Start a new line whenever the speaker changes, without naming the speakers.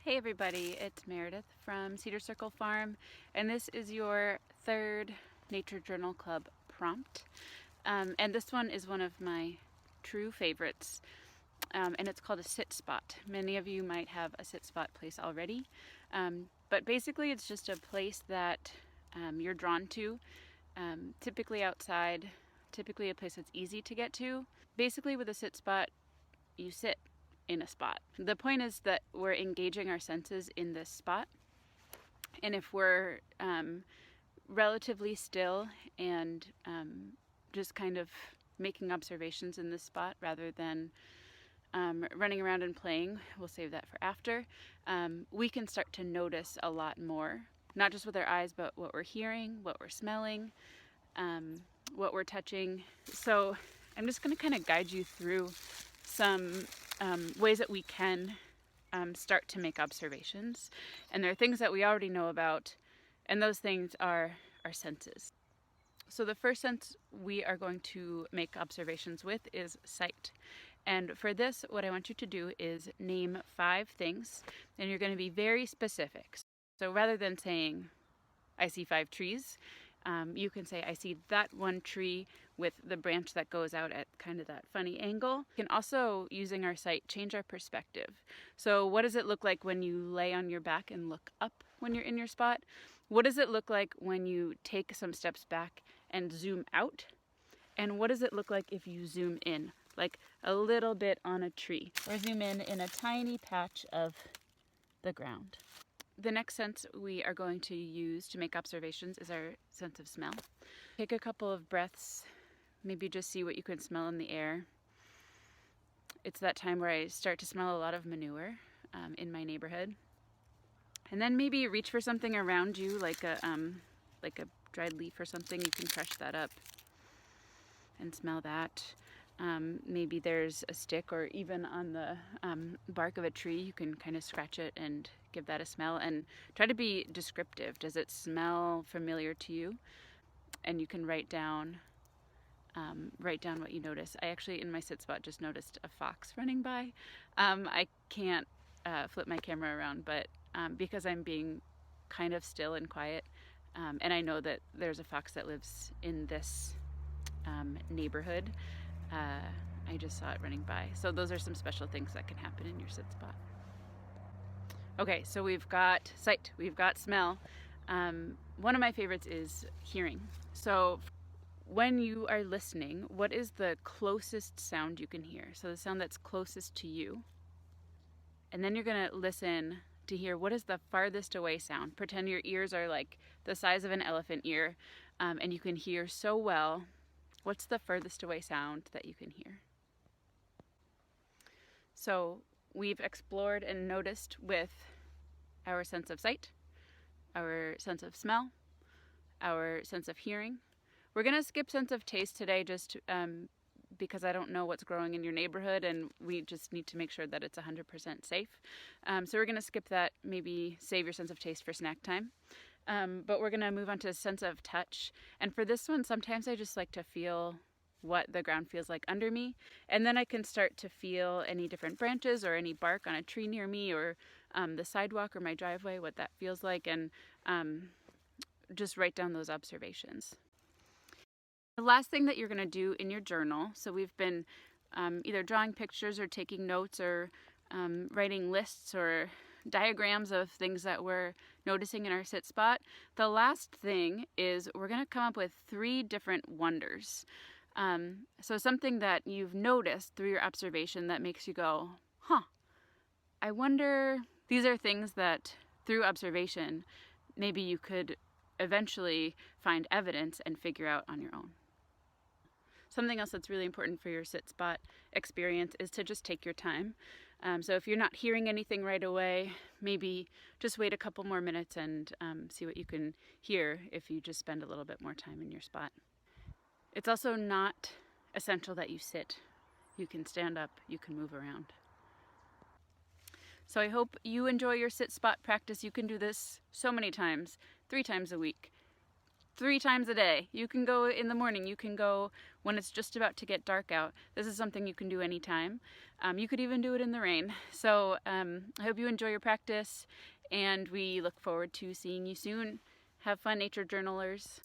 Hey everybody, it's Meredith from Cedar Circle Farm, and this is your third Nature Journal Club prompt. And this one is one of my true favorites, and it's called a sit spot. Many of you might have a sit spot place already, but basically it's just a place that you're drawn to, typically outside, typically a place that's easy to get to. Basically with a sit spot, you sit in a spot. The point is that we're engaging our senses in this spot, and if we're relatively still and just kind of making observations in this spot rather than running around and playing, we'll save that for after, we can start to notice a lot more, not just with our eyes, but what we're hearing, what we're smelling, what we're touching. So I'm just going to kind of guide you through some ways that we can start to make observations. And there are things that we already know about, and those things are our senses. So the first sense we are going to make observations with is sight. And for this, what I want you to do is name 5 things, and you're going to be very specific. So rather than saying, I see 5 trees, you can say, I see that one tree with the branch that goes out at kind of that funny angle. You can also, using our sight, change our perspective. So what does it look like when you lay on your back and look up when you're in your spot? What does it look like when you take some steps back and zoom out? And what does it look like if you zoom in, like a little bit on a tree, or zoom in a tiny patch of the ground? The next sense we are going to use to make observations is our sense of smell. Take a couple of breaths, maybe just see what you can smell in the air. It's that time where I start to smell a lot of manure in my neighborhood. And then maybe reach for something around you, like a dried leaf or something. You can crush that up and smell that. Maybe there's a stick, or even on the bark of a tree, you can kind of scratch it and give that a smell and try to be descriptive. Does it smell familiar to you? And you can write down what you notice. I actually, in my sit spot, just noticed a fox running by. I can't flip my camera around, but because I'm being kind of still and quiet, and I know that there's a fox that lives in this neighborhood, I just saw it running by. So those are some special things that can happen in your sit spot. Okay, so we've got sight, we've got smell. One of my favorites is hearing. So when you are listening, what is the closest sound you can hear? So the sound that's closest to you. And then you're gonna listen to hear what is the farthest away sound. Pretend your ears are like the size of an elephant ear, and you can hear so well. What's the furthest away sound that you can hear? So we've explored and noticed with our sense of sight, our sense of smell, our sense of hearing. We're going to skip sense of taste today just because I don't know what's growing in your neighborhood, and we just need to make sure that it's 100% safe. So we're going to skip that, maybe save your sense of taste for snack time. But we're going to move on to a sense of touch. And for this one, sometimes I just like to feel what the ground feels like under me. And then I can start to feel any different branches or any bark on a tree near me, or the sidewalk or my driveway, what that feels like, and just write down those observations. The last thing that you're going to do in your journal, so we've been either drawing pictures or taking notes or writing lists or diagrams of things that we're noticing in our sit spot. The last thing is we're going to come up with 3 different wonders. So something that you've noticed through your observation that makes you go, huh, I wonder. These are things that through observation maybe you could eventually find evidence and figure out on your own. Something else that's really important for your sit spot experience is to just take your time. So if you're not hearing anything right away, maybe just wait a couple more minutes and see what you can hear if you just spend a little bit more time in your spot. It's also not essential that you sit. You can stand up, you can move around. So I hope you enjoy your sit spot practice. You can do this so many times, 3 times a week. 3 times a day. You can go in the morning, you can go when it's just about to get dark out. This is something you can do anytime. You could even do it in the rain. So I hope you enjoy your practice, and we look forward to seeing you soon. Have fun, nature journalers.